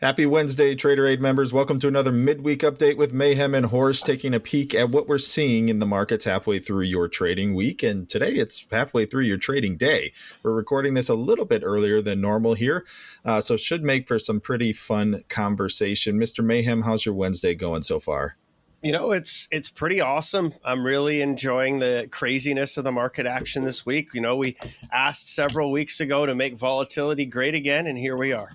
Happy Wednesday, Trader Aid members. Welcome to another midweek update with Mayhem and Horse, taking a peek at what we're seeing in the markets halfway through your trading week. And today it's halfway through your trading day. We're recording this a little bit earlier than normal here, so it should make for some pretty fun conversation. Mr. Mayhem, how's your Wednesday going so far? You know, it's pretty awesome. I'm really enjoying the craziness of the market action this week. You know, we asked several weeks ago to make volatility great again, and here we are.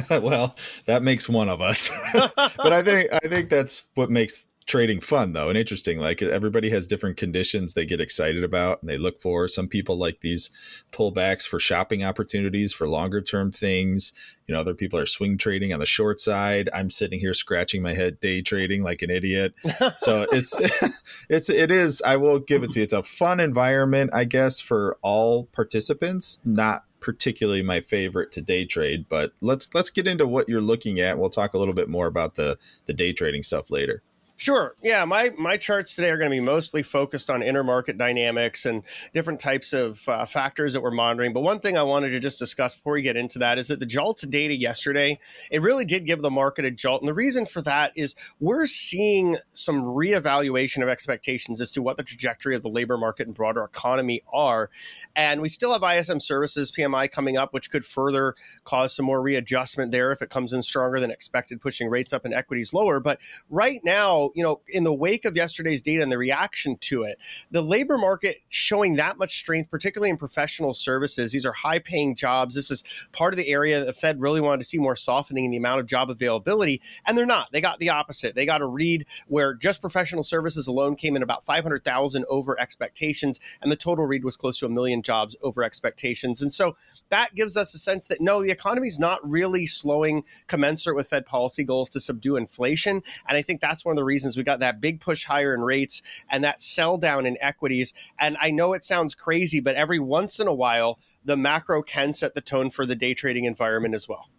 Well, that makes one of us. But I think that's what makes trading fun, though, and interesting. Like, everybody has different conditions they get excited about and they look for. Some people like these pullbacks for shopping opportunities for longer term things. You know, other people are swing trading on the short side. I'm sitting here scratching my head day trading like an idiot. So it is, I will give it to you, it's a fun environment, I guess, for all participants. Not particularly my favorite to day trade, but let's get into what you're looking at. We'll talk a little bit more about the day trading stuff later. Sure. Yeah, my charts today are going to be mostly focused on intermarket dynamics and different types of factors that we're monitoring. But one thing I wanted to just discuss before we get into that is that the JOLTS data yesterday, it really did give the market a jolt. And the reason for that is we're seeing some reevaluation of expectations as to what the trajectory of the labor market and broader economy are. And we still have ISM services PMI coming up, which could further cause some more readjustment there if it comes in stronger than expected, pushing rates up and equities lower. But right now, you know, in the wake of yesterday's data and the reaction to it, the labor market showing that much strength, particularly in professional services. These are high-paying jobs. This is part of the area that the Fed really wanted to see more softening in the amount of job availability, and they're not. They got the opposite. They got a read where just professional services alone came in about 500,000 over expectations, and the total read was close to 1 million jobs over expectations. And so that gives us a sense that, no, the economy is not really slowing commensurate with Fed policy goals to subdue inflation, and I think that's one of the reasons we got that big push higher in rates and that sell down in equities. And I know it sounds crazy, but every once in a while, the macro can set the tone for the day trading environment as well.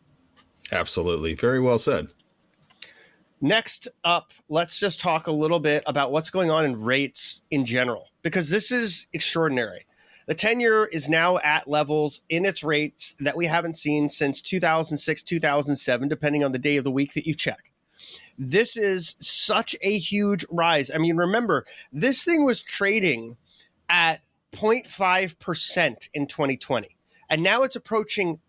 Absolutely. Very well said. Next up, let's just talk a little bit about what's going on in rates in general, because this is extraordinary. The 10-year is now at levels in its rates that we haven't seen since 2006, 2007, depending on the day of the week that you check. This is such a huge rise. I mean, remember, this thing was trading at 0.5% in 2020, and now it's approaching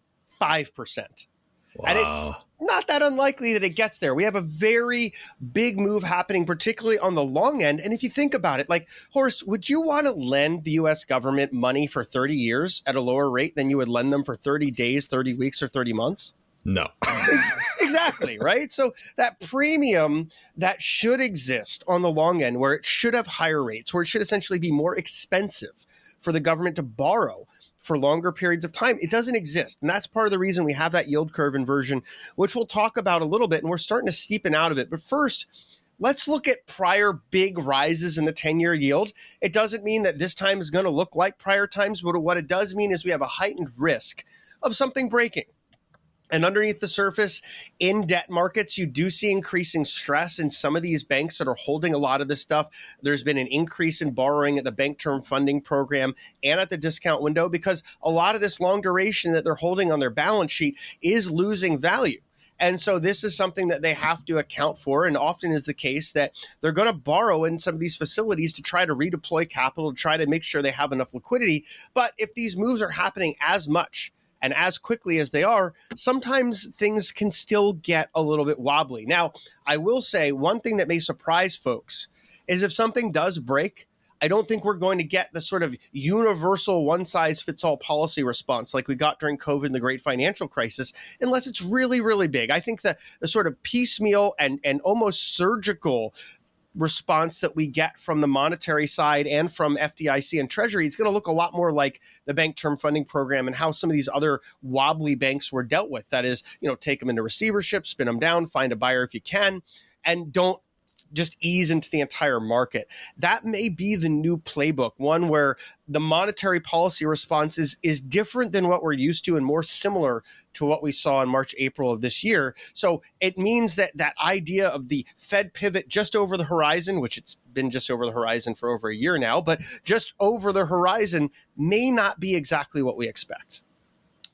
5%. Wow. And it's not that unlikely that it gets there. We have a very big move happening, particularly on the long end. And if you think about it, like, Horace, would you want to lend the U.S. government money for 30 years at a lower rate than you would lend them for 30 days, 30 weeks, or 30 months? No. Exactly, right? So that premium that should exist on the long end, where it should have higher rates, where it should essentially be more expensive for the government to borrow for longer periods of time, it doesn't exist. And that's part of the reason we have that yield curve inversion, which we'll talk about a little bit, and we're starting to steepen out of it. But first, let's look at prior big rises in the 10-year yield. It doesn't mean that this time is going to look like prior times, but what it does mean is we have a heightened risk of something breaking. And underneath the surface, in debt markets, you do see increasing stress in some of these banks that are holding a lot of this stuff. There's been an increase in borrowing at the Bank Term Funding Program and at the discount window because a lot of this long duration that they're holding on their balance sheet is losing value. And so this is something that they have to account for, and often is the case that they're going to borrow in some of these facilities to try to redeploy capital, to try to make sure they have enough liquidity. But if these moves are happening as much and as quickly as they are, sometimes things can still get a little bit wobbly. Now, I will say one thing that may surprise folks is if something does break, I don't think we're going to get the sort of universal one-size-fits-all policy response like we got during COVID and the great financial crisis, unless it's really, really big. I think that the sort of piecemeal and almost surgical response that we get from the monetary side and from FDIC and Treasury, it's going to look a lot more like the Bank Term Funding Program and how some of these other wobbly banks were dealt with. That is, you know, take them into receivership, spin them down, find a buyer if you can, and don't just ease into the entire market. That may be the new playbook, one where the monetary policy response is different than what we're used to and more similar to what we saw in March, April of this year. So it means that that idea of the Fed pivot just over the horizon, which it's been just over the horizon for over a year now, but just over the horizon may not be exactly what we expect.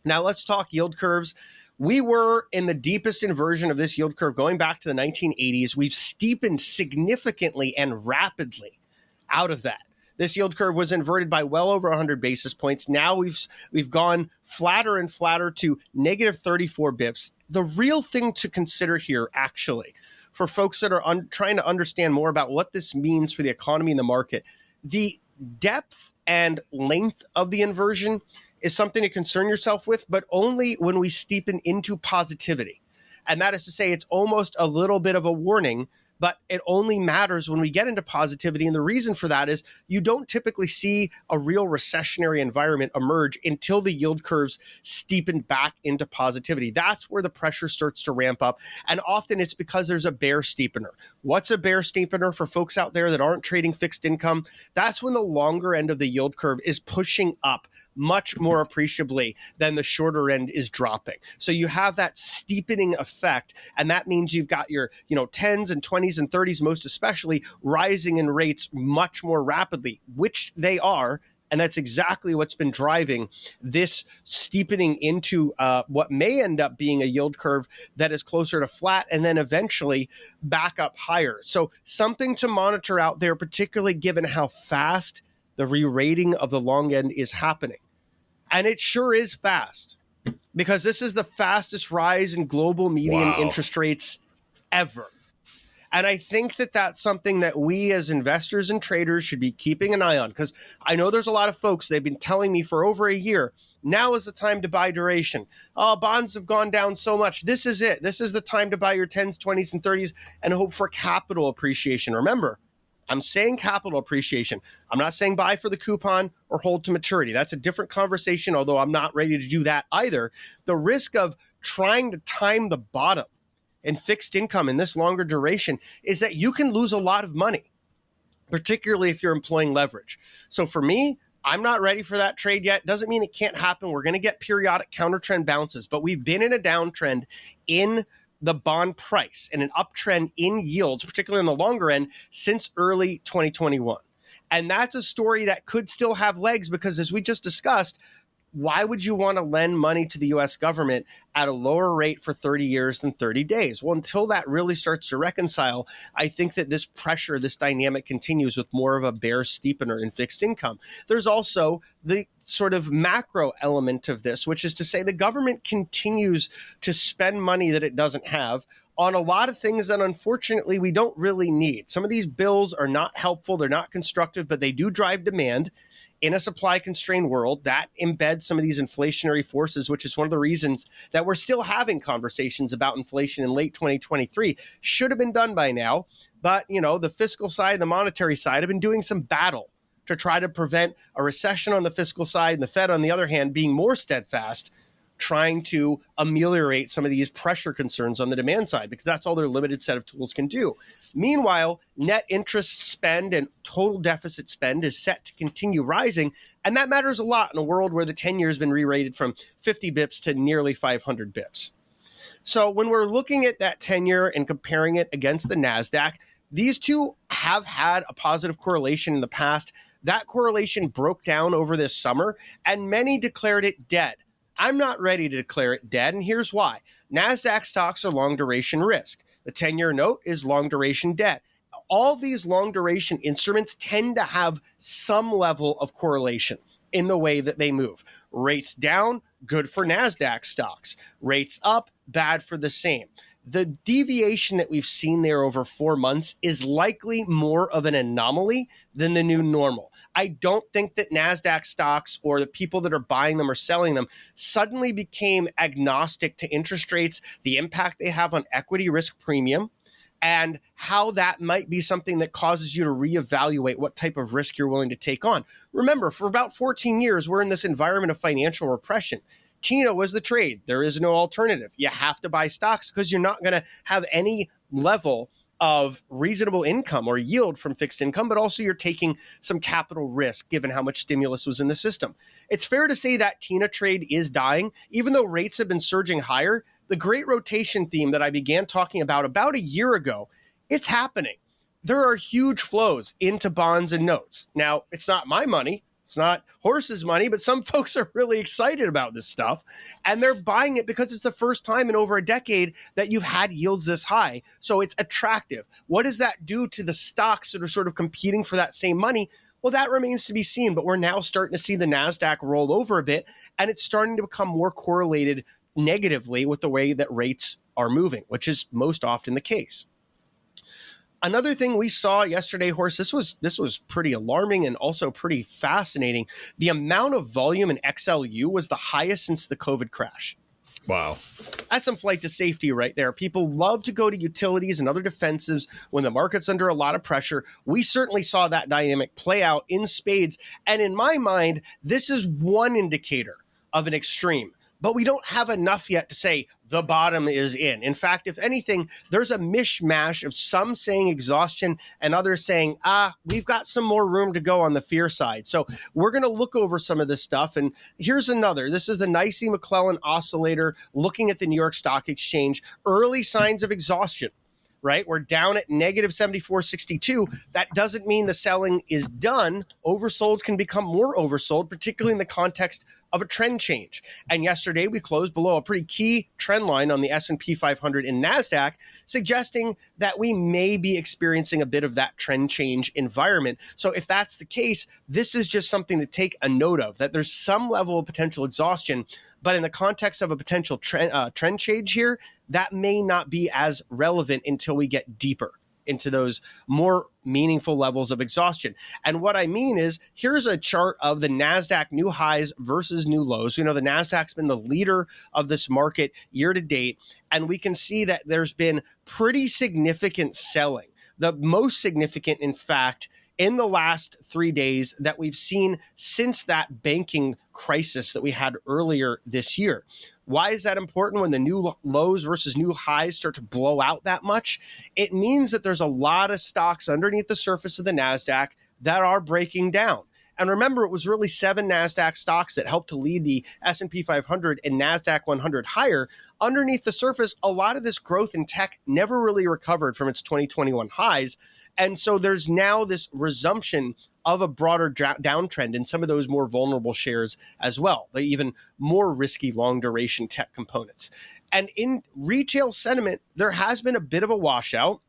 Now let's talk yield curves. We were in the deepest inversion of this yield curve going back to the 1980s. We've steepened significantly and rapidly out of that. This yield curve was inverted by well over 100 basis points. Now we've gone flatter and flatter to negative 34 bips. The real thing to consider here, actually, for folks that are trying to understand more about what this means for the economy and the market, the depth and length of the inversion is something to concern yourself with, but only when we steepen into positivity. And that is to say, it's almost a little bit of a warning, but it only matters when we get into positivity. And the reason for that is you don't typically see a real recessionary environment emerge until the yield curves steepen back into positivity. That's where the pressure starts to ramp up. And often it's because there's a bear steepener. What's a bear steepener for folks out there that aren't trading fixed income? That's when the longer end of the yield curve is pushing up much more appreciably than the shorter end is dropping. So you have that steepening effect, and that means you've got your 10s and 20s and 30s most especially rising in rates much more rapidly, which they are. And that's exactly what's been driving this steepening into what may end up being a yield curve that is closer to flat and then eventually back up higher. So something to monitor out there, particularly given how fast the re-rating of the long end is happening. And it sure is fast, because this is the fastest rise in global median interest rates ever. And I think that that's something that we as investors and traders should be keeping an eye on, because I know there's a lot of folks, they've been telling me for over a year, now is the time to buy duration. Oh, bonds have gone down so much. This is it. This is the time to buy your 10s, 20s, and 30s and hope for capital appreciation. Remember, I'm saying capital appreciation. I'm not saying buy for the coupon or hold to maturity. That's a different conversation, although I'm not ready to do that either. The risk of trying to time the bottom in fixed income in this longer duration is that you can lose a lot of money, particularly if you're employing leverage. So for me, I'm not ready for that trade yet. Doesn't mean it can't happen. We're going to get periodic counter trend bounces, but we've been in a downtrend in the bond price and an uptrend in yields, particularly on the longer end, since early 2021. And that's a story that could still have legs because, as we just discussed, why would you want to lend money to the U.S. government at a lower rate for 30 years than 30 days? Well, until that really starts to reconcile, I think that this pressure, this dynamic continues with more of a bear steepener in fixed income. There's also the sort of macro element of this, which is to say the government continues to spend money that it doesn't have on a lot of things that unfortunately we don't really need. Some of these bills are not helpful, they're not constructive, but they do drive demand. In a supply-constrained world, that embeds some of these inflationary forces, which is one of the reasons that we're still having conversations about inflation in late 2023. Should have been done by now, but the fiscal side and the monetary side have been doing some battle to try to prevent a recession on the fiscal side, and the Fed, on the other hand, being more steadfast, trying to ameliorate some of these pressure concerns on the demand side, because that's all their limited set of tools can do. Meanwhile, net interest spend and total deficit spend is set to continue rising, and that matters a lot in a world where the 10-year has been re-rated from 50 bips to nearly 500 bips. So when we're looking at that 10-year and comparing it against the NASDAQ, these two have had a positive correlation in the past. That correlation broke down over this summer, and many declared it dead. I'm not ready to declare it dead, and here's why. NASDAQ stocks are long duration risk. The 10-year note is long duration debt. All these long duration instruments tend to have some level of correlation in the way that they move. Rates down, good for NASDAQ stocks. Rates up, bad for the same. The deviation that we've seen there over 4 months is likely more of an anomaly than the new normal. I don't think that NASDAQ stocks or the people that are buying them or selling them suddenly became agnostic to interest rates, the impact they have on equity risk premium, and how that might be something that causes you to reevaluate what type of risk you're willing to take on. Remember, for about 14 years, we're in this environment of financial repression. Tina was the trade. There is no alternative. You have to buy stocks because you're not going to have any level of reasonable income or yield from fixed income, but also you're taking some capital risk given how much stimulus was in the system. It's fair to say that Tina trade is dying, even though rates have been surging higher. The great rotation theme that I began talking about a year ago, it's happening. There are huge flows into bonds and notes. Now, it's not my money. It's not horses' money, but some folks are really excited about this stuff, and they're buying it because it's the first time in over a decade that you've had yields this high. So it's attractive. What does that do to the stocks that are sort of competing for that same money? Well, that remains to be seen, but we're now starting to see the NASDAQ roll over a bit, and it's starting to become more correlated negatively with the way that rates are moving, which is most often the case. Another thing we saw yesterday, Horst, this was pretty alarming and also pretty fascinating. The amount of volume in XLU was the highest since the COVID crash. Wow. That's some flight to safety right there. People love to go to utilities and other defensives when the market's under a lot of pressure. We certainly saw that dynamic play out in spades. And in my mind, this is one indicator of an extreme. But we don't have enough yet to say the bottom is in. In fact, if anything, there's a mishmash of some saying exhaustion and others saying, we've got some more room to go on the fear side. So we're going to look over some of this stuff. And here's another. This is the Nicey McClellan oscillator looking at the New York Stock Exchange. Early signs of exhaustion. Right? We're down at negative 74.62. That doesn't mean the selling is done. Oversold can become more oversold, particularly in the context of a trend change. And yesterday we closed below a pretty key trend line on the S&P 500 and NASDAQ, suggesting that we may be experiencing a bit of that trend change environment. So if that's the case, this is just something to take a note of, that there's some level of potential exhaustion, but in the context of a potential trend change here, that may not be as relevant until we get deeper into those more meaningful levels of exhaustion. And what I mean is, here's a chart of the NASDAQ new highs versus new lows. We know the NASDAQ's been the leader of this market year to date, and we can see that there's been pretty significant selling. The most significant, in fact, in the last 3 days that we've seen since that banking crisis that we had earlier this year. Why is that important when the new lows versus new highs start to blow out that much? It means that there's a lot of stocks underneath the surface of the NASDAQ that are breaking down. And remember, it was really 7 NASDAQ stocks that helped to lead the S&P 500 and NASDAQ 100 higher. Underneath the surface, a lot of this growth in tech never really recovered from its 2021 highs. And so there's now this resumption of a broader downtrend in some of those more vulnerable shares as well, the even more risky long duration tech components. And in retail sentiment, there has been a bit of a washout.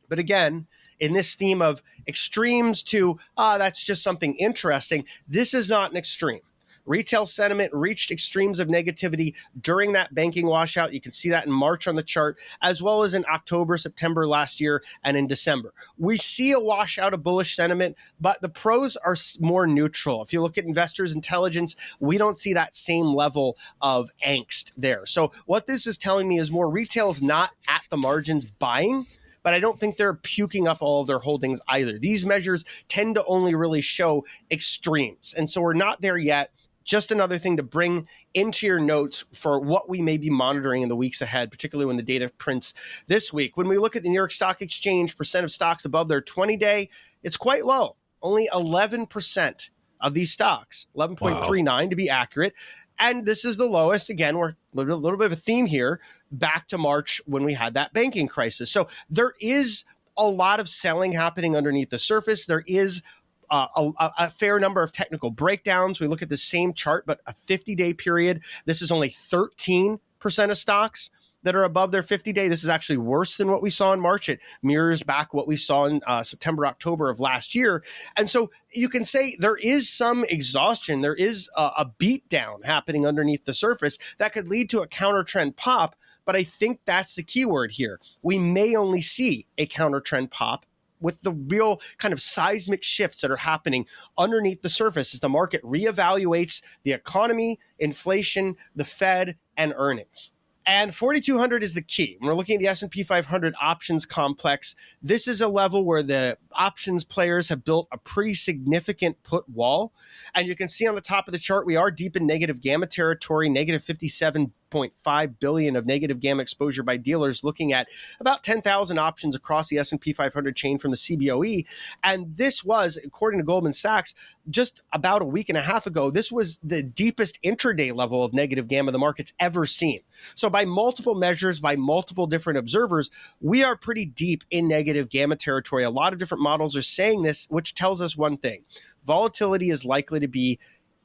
But again, in this theme of extremes to, that's just something interesting, this is not an extreme. Retail sentiment reached extremes of negativity during that banking washout. You can see that in March on the chart, as well as in October, September last year, and in December. We see a washout of bullish sentiment, but the pros are more neutral. If you look at investors' intelligence, we don't see that same level of angst there. So what this is telling me is more retail's not at the margins buying, but I don't think they're puking up all of their holdings either. These measures tend to only really show extremes. And so we're not there yet. Just another thing to bring into your notes for what we may be monitoring in the weeks ahead, particularly when the data prints this week. When we look at the New York Stock Exchange percent of stocks above their 20-day, it's quite low. Only 11% of these stocks, 11.39 to be accurate. And this is the lowest. Again, we're a little bit of a theme here, back to March when we had that banking crisis. So there is a lot of selling happening underneath the surface. There is a fair number of technical breakdowns. We look at the same chart, but a 50-day period. This is only 13% of stocks that are above their 50-day. This is actually worse than what we saw in March. It mirrors back what we saw in September, October of last year. And so you can say there is some exhaustion. There is a beat down happening underneath the surface that could lead to a counter trend pop. But I think that's the key word here. We may only see a counter trend pop with the real kind of seismic shifts that are happening underneath the surface as the market reevaluates the economy, inflation, the Fed, and earnings. And 4,200 is the key. When we're looking at the S&P 500 options complex, this is a level where the options players have built a pretty significant put wall. And you can see on the top of the chart, we are deep in negative gamma territory, negative 57.5 billion of negative gamma exposure by dealers, looking at about 10,000 options across the S&P 500 chain from the CBOE. And this was, according to Goldman Sachs, just about a week and a half ago, this was the deepest intraday level of negative gamma the market's ever seen. So by multiple measures, by multiple different observers, we are pretty deep in negative gamma territory. A lot of different models are saying this, which tells us one thing: volatility is likely to be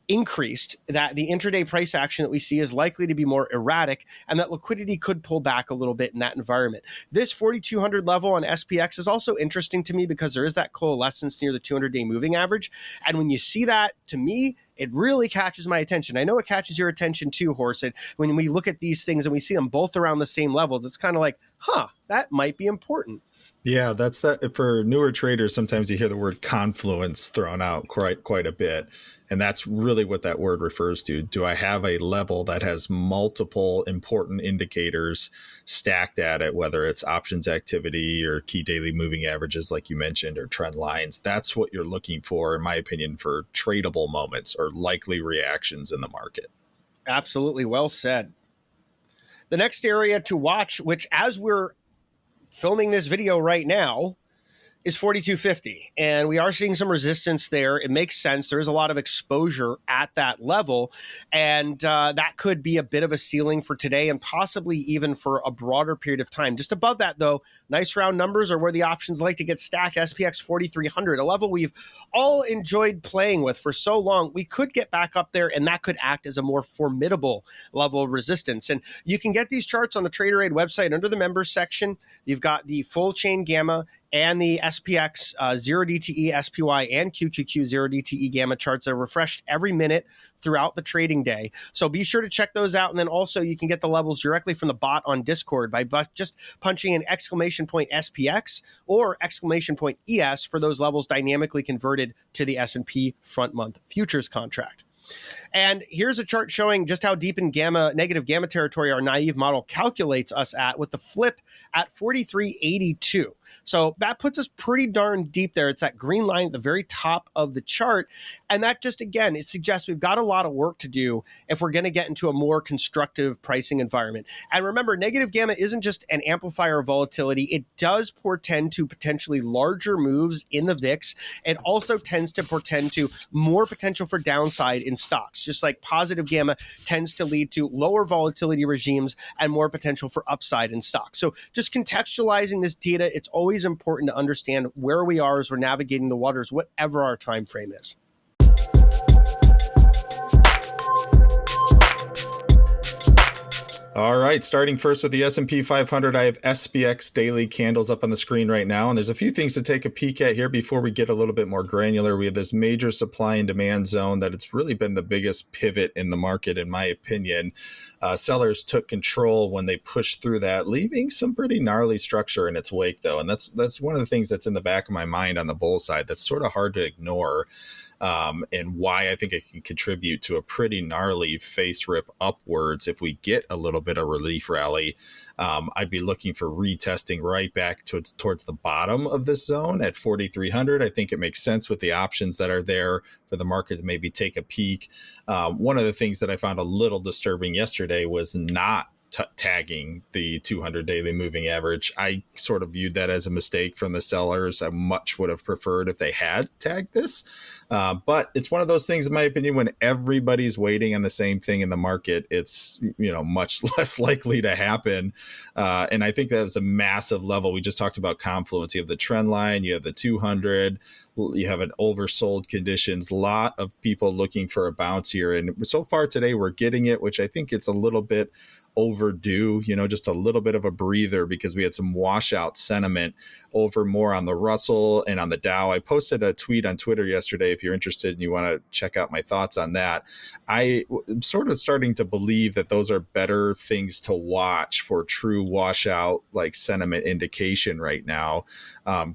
increased, that the intraday price action that we see is likely to be more erratic, and that liquidity could pull back a little bit in that environment. This 4,200 level on SPX is also interesting to me because there is that coalescence near the 200-day moving average. And when you see that, to me, it really catches my attention. I know it catches your attention too, Horse. And when we look at these things and we see them both around the same levels, it's kind of like, that might be important. Yeah, that's that. For newer traders, sometimes you hear the word confluence thrown out quite a bit. And that's really what that word refers to. Do I have a level that has multiple important indicators stacked at it, whether it's options activity or key daily moving averages, like you mentioned, or trend lines? That's what you're looking for, in my opinion, for tradable moments or likely reactions in the market. Absolutely. Well said. The next area to watch, which as we're filming this video right now, is 4250, and we are seeing some resistance there. It makes sense. There is a lot of exposure at that level, and that could be a bit of a ceiling for today and possibly even for a broader period of time. Just above that, though, nice round numbers are where the options like to get stacked. SPX 4300, a level we've all enjoyed playing with for so long. We could get back up there, and that could act as a more formidable level of resistance. And you can get these charts on the TraderAid website under the members section. You've got the full chain gamma and the SPX 0DTE, SPY, and QQQ 0DTE gamma charts are refreshed every minute throughout the trading day. So be sure to check those out. And then also you can get the levels directly from the bot on Discord by just punching an exclamation point SPX or exclamation point ES for those levels dynamically converted to the S&P front month futures contract. And here's a chart showing just how deep in negative gamma territory our naive model calculates us at, with the flip at 4382. So that puts us pretty darn deep there. It's that green line at the very top of the chart. And that just, again, it suggests we've got a lot of work to do if we're going to get into a more constructive pricing environment. And remember, negative gamma isn't just an amplifier of volatility. It does portend to potentially larger moves in the VIX. It also tends to portend to more potential for downside in stocks, just like positive gamma tends to lead to lower volatility regimes and more potential for upside in stocks. So just contextualizing this data, it's always important to understand where we are as we're navigating the waters, whatever our time frame is. All right, starting first with the S&P 500, I have SPX daily candles up on the screen right now, and there's a few things to take a peek at here before we get a little bit more granular. We have this major supply and demand zone that it's really been the biggest pivot in the market, in my opinion. Sellers took control when they pushed through that, leaving some pretty gnarly structure in its wake, though, and that's one of the things that's in the back of my mind on the bull side that's sort of hard to ignore. And why I think it can contribute to a pretty gnarly face rip upwards if we get a little bit of relief rally. I'd be looking for retesting right back towards the bottom of this zone at 4,300. I think it makes sense with the options that are there for the market to maybe take a peek. One of the things that I found a little disturbing yesterday was not tagging the 200 daily moving average. I sort of viewed that as a mistake from the sellers. I much would have preferred if they had tagged this. But it's one of those things, in my opinion, when everybody's waiting on the same thing in the market, it's, much less likely to happen. And I think that was a massive level. We just talked about confluence. You have the trend line, you have the 200, you have an oversold conditions, a lot of people looking for a bounce here. And so far today, we're getting it, which I think it's a little bit overdue, just a little bit of a breather, because we had some washout sentiment over more on the Russell and on the Dow. I posted a tweet on Twitter yesterday. If you're interested and you want to check out my thoughts on that, I'm sort of starting to believe that those are better things to watch for true washout like sentiment indication right now,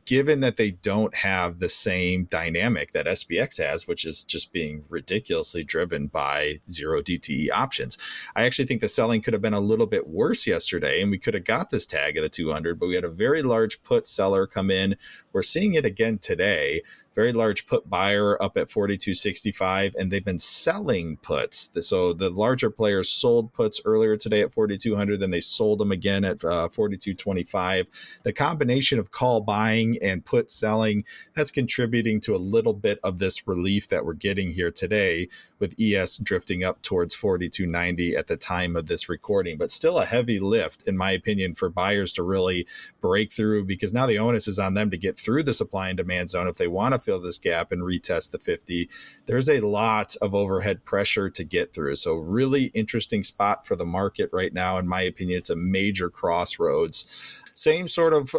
given that they don't have the same dynamic that SPX has, which is just being ridiculously driven by 0DTE options. I actually think the selling could have been a little bit worse yesterday, and we could have got this tag at a 200, but we had a very large put seller come in. We're seeing it again today. Very large put buyer up at 42.65, and they've been selling puts. So the larger players sold puts earlier today at 4,200, then they sold them again at 42.25. The combination of call buying and put selling, that's contributing to a little bit of this relief that we're getting here today, with ES drifting up towards 42.90 at the time of this recording. recording, but still a heavy lift, in my opinion, for buyers to really break through, because now the onus is on them to get through the supply and demand zone if they want to fill this gap and retest the 50. There's a lot of overhead pressure to get through. So really interesting spot for the market right now. In my opinion, it's a major crossroads. Same sort of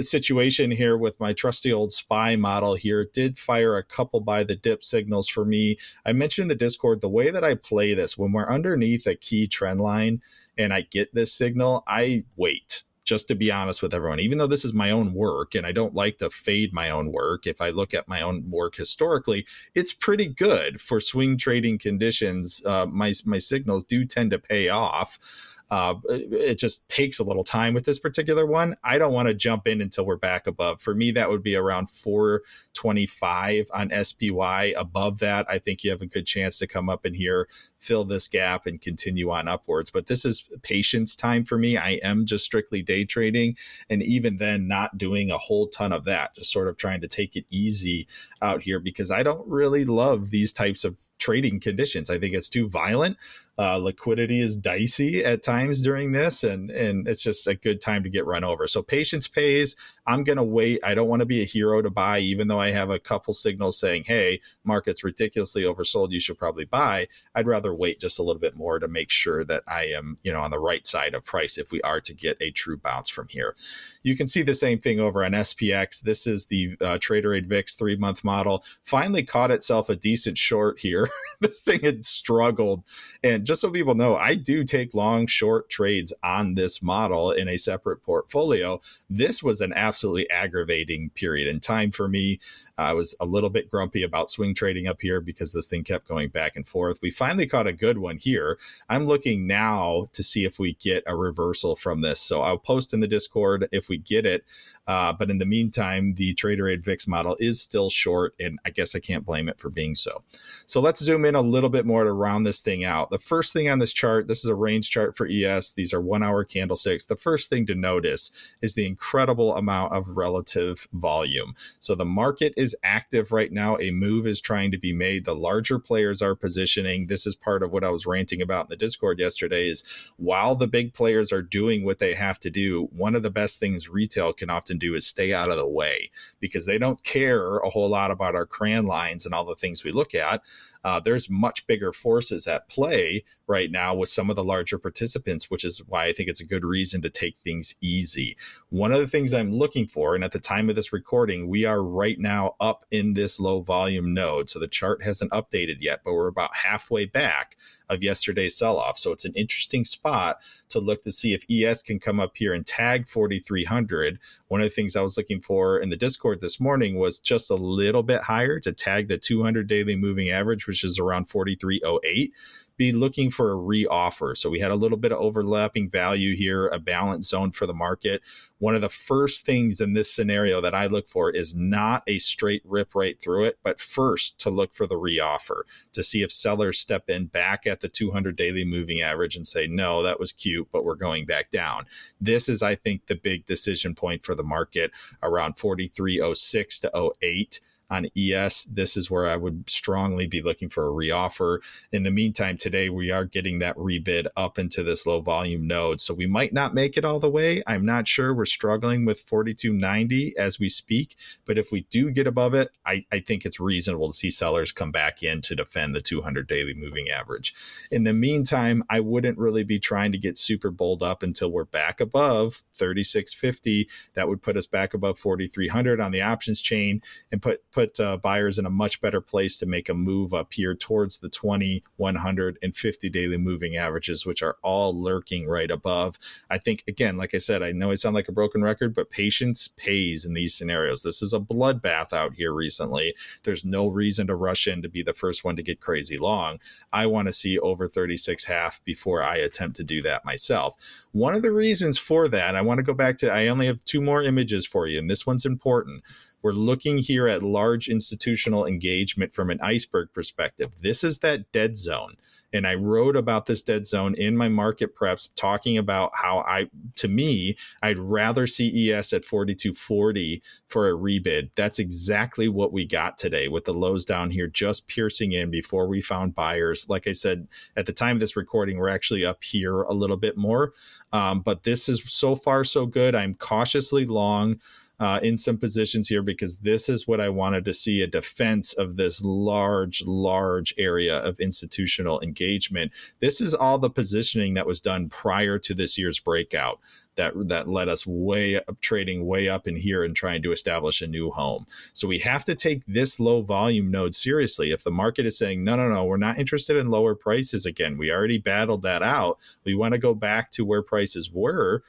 situation here with my trusty old SPY model here. It did fire a couple by the dip signals for me. I mentioned in the Discord, the way that I play this, when we're underneath a key trend line and I get this signal, I wait. Just to be honest with everyone, even though this is my own work and I don't like to fade my own work, if I look at my own work historically, it's pretty good for swing trading conditions. My signals do tend to pay off. It just takes a little time with this particular one. I don't want to jump in until we're back above. For me, that would be around 425 on SPY. Above that, I think you have a good chance to come up in here, fill this gap, and continue on upwards. But this is patience time for me. I am just strictly day trading, and even then not doing a whole ton of that, just sort of trying to take it easy out here, because I don't really love these types of trading conditions. I think it's too violent. Liquidity is dicey at times during this, and it's just a good time to get run over. So patience pays. I'm going to wait. I don't want to be a hero to buy, even though I have a couple signals saying, hey, market's ridiculously oversold, you should probably buy. I'd rather wait just a little bit more to make sure that I am, on the right side of price if we are to get a true bounce from here. You can see the same thing over on SPX. This is the TraderAid VIX 3-month model. Finally caught itself a decent short here. This thing had struggled. And just so people know, I do take long, short trades on this model in a separate portfolio. This was an absolutely aggravating period in time for me. I was a little bit grumpy about swing trading up here because this thing kept going back and forth. We finally caught a good one here. I'm looking now to see if we get a reversal from this. So I'll post in the Discord if we get it. But in the meantime, the TraderAid VIX model is still short, and I guess I can't blame it for being so. So let's zoom in a little bit more to round this thing out. The first thing on this chart, this is a range chart for ES. These are 1-hour candlesticks. The first thing to notice is the incredible amount of relative volume. So the market is active right now. A move is trying to be made. The larger players are positioning. This is part of what I was ranting about in the Discord yesterday, is while the big players are doing what they have to do, one of the best things retail can often do is stay out of the way, because they don't care a whole lot about our cran lines and all the things we look at. There's much bigger forces at play right now with some of the larger participants, which is why I think it's a good reason to take things easy. One of the things I'm looking for, and at the time of this recording, we are right now up in this low volume node. So the chart hasn't updated yet, but we're about halfway back of yesterday's sell-off. So it's an interesting spot to look to see if ES can come up here and tag 4,300. One of the things I was looking for in the Discord this morning was just a little bit higher to tag the 200 daily moving average, which is around 43.08. Be looking for a re-offer. So we had a little bit of overlapping value here, a balance zone for the market. One of the first things in this scenario that I look for is not a straight rip right through it, but first to look for the re-offer, to see if sellers step in back at the 200 daily moving average and say, no, that was cute, but we're going back down. This is, I think, the big decision point for the market around 43.06 to 08. On ES, this is where I would strongly be looking for a reoffer. In the meantime, today we are getting that rebid up into this low volume node. So we might not make it all the way. I'm not sure. We're struggling with 42.90 as we speak. But if we do get above it, I think it's reasonable to see sellers come back in to defend the 200 daily moving average. In the meantime, I wouldn't really be trying to get super bold up until we're back above 36.50. That would put us back above 4,300 on the options chain and put buyers in a much better place to make a move up here towards the 20, 100, and 50 daily moving averages, which are all lurking right above. I think, again, like I said, I know I sound like a broken record, but patience pays in these scenarios. This is a bloodbath out here recently. There's no reason to rush in to be the first one to get crazy long. I want to see over 36.5 before I attempt to do that myself. One of the reasons for that, I want to go back to, I only have two more images for you, and this one's important. We're looking here at large institutional engagement from an iceberg perspective. This is that dead zone. And I wrote about this dead zone in my market preps, talking about how I'd rather see ES at 42.40 for a rebid. That's exactly what we got today, with the lows down here just piercing in before we found buyers. Like I said, at the time of this recording, we're actually up here a little bit more. But this is so far so good. I'm cautiously long in some positions here, because this is what I wanted to see, a defense of this large area of institutional engagement. This is all the positioning that was done prior to this year's breakout that led us way up, trading way up in here and trying to establish a new home. So we have to take this low volume node seriously. If the market is saying, no, we're not interested in lower prices again, we already battled that out, we want to go back to where prices were.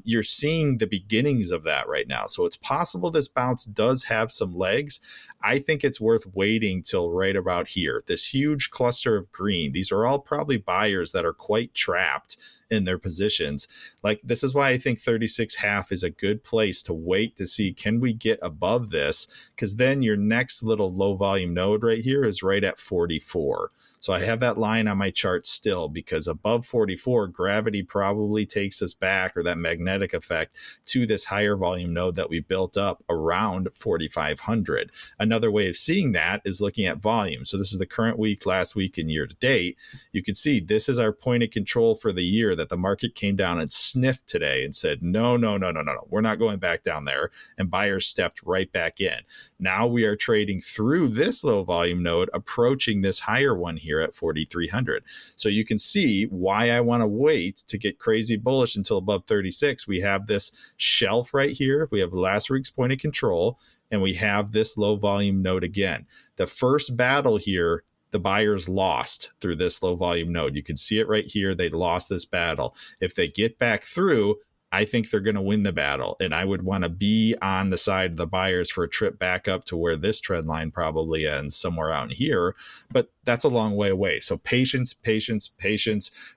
You're seeing the beginnings of that right now. So it's possible this bounce does have some legs. I think it's worth waiting till right about here. This huge cluster of green, these are all probably buyers that are quite trapped in their positions. Like, this is why I think 36.5 is a good place to wait to see, can we get above this? Because then your next little low volume node right here is right at 44. So I have that line on my chart still, because above 44, gravity probably takes us back, or that magnetic effect, to this higher volume node that we built up around 4,500. Another way of seeing that is looking at volume. So this is the current week, last week, and year to date. You can see this is our point of control for the year that the market came down and sniffed today and said, no, we're not going back down there. And buyers stepped right back in. Now we are trading through this low volume node, approaching this higher one here at 4,300. So you can see why I want to wait to get crazy bullish until above 36. We have this shelf right here. We have last week's point of control, and we have this low volume node again. The first battle here, the buyers lost through this low volume node. You can see it right here. They lost this battle. If they get back through, I think they're going to win the battle. And I would want to be on the side of the buyers for a trip back up to where this trend line probably ends, somewhere out in here. But that's a long way away. So patience.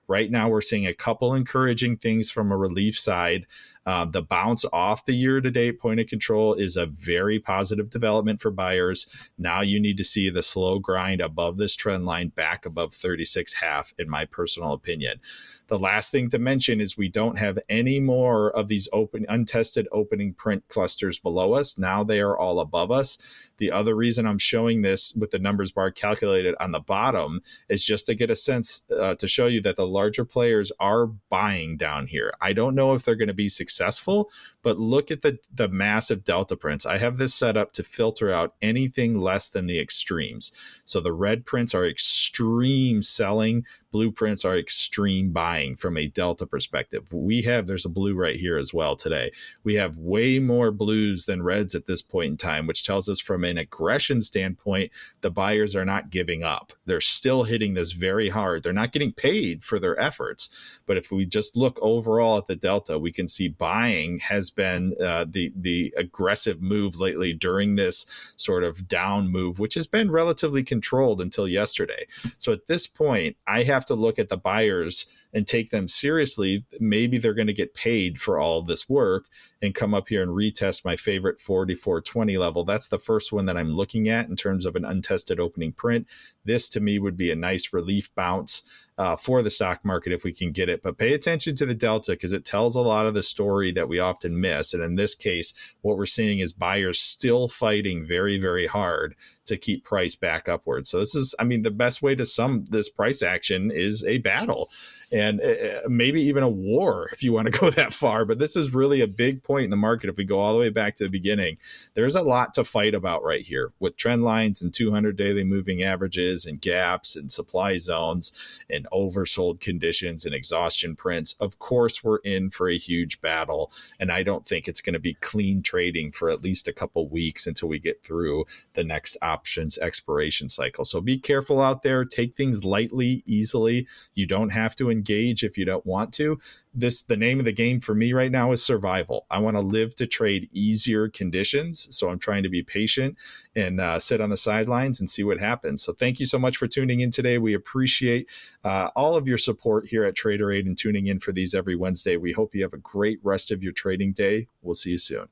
Right now, we're seeing a couple encouraging things from a relief side. The bounce off the year-to-date point of control is a very positive development for buyers. Now you need to see the slow grind above this trend line, back above 36.5, in my personal opinion. The last thing to mention is we don't have any more of these untested opening print clusters below us. Now they are all above us. The other reason I'm showing this with the numbers bar calculated on the bottom is just to get a sense to show you that the larger players are buying down here. I don't know if they're going to be successful, but look at the massive delta prints. I have this set up to filter out anything less than the extremes. So the red prints are extreme selling, blue prints are extreme buying from a delta perspective. There's a blue right here as well today. We have way more blues than reds at this point in time, which tells us from an aggression standpoint, the buyers are not giving up. They're still hitting this very hard. They're not getting paid for their efforts. But if we just look overall at the delta, we can see buying has been the aggressive move lately during this sort of down move, which has been relatively controlled until yesterday. So at this point, I have to look at the buyers and take them seriously. Maybe they're going to get paid for all of this work and come up here and retest my favorite 44.20 level. That's the first one that I'm looking at in terms of an untested opening print. This to me would be a nice relief bounce for the stock market if we can get it. But pay attention to the delta, because it tells a lot of the story that we often miss. And in this case, what we're seeing is buyers still fighting very, very hard to keep price back upwards. So this is, the best way to sum this price action is a battle. And maybe even a war if you want to go that far. But this is really a big point in the market. If we go all the way back to the beginning, there's a lot to fight about right here with trend lines and 200 daily moving averages and gaps and supply zones and oversold conditions and exhaustion prints. Of course, we're in for a huge battle. And I don't think it's going to be clean trading for at least a couple weeks until we get through the next options expiration cycle. So be careful out there. Take things lightly, easily. You don't have to engage if you don't want to. The name of the game for me right now is survival. I want to live to trade easier conditions. So I'm trying to be patient and sit on the sidelines and see what happens. So thank you so much for tuning in today. We appreciate all of your support here at Trader Aid and tuning in for these every Wednesday. We hope you have a great rest of your trading day. We'll see you soon.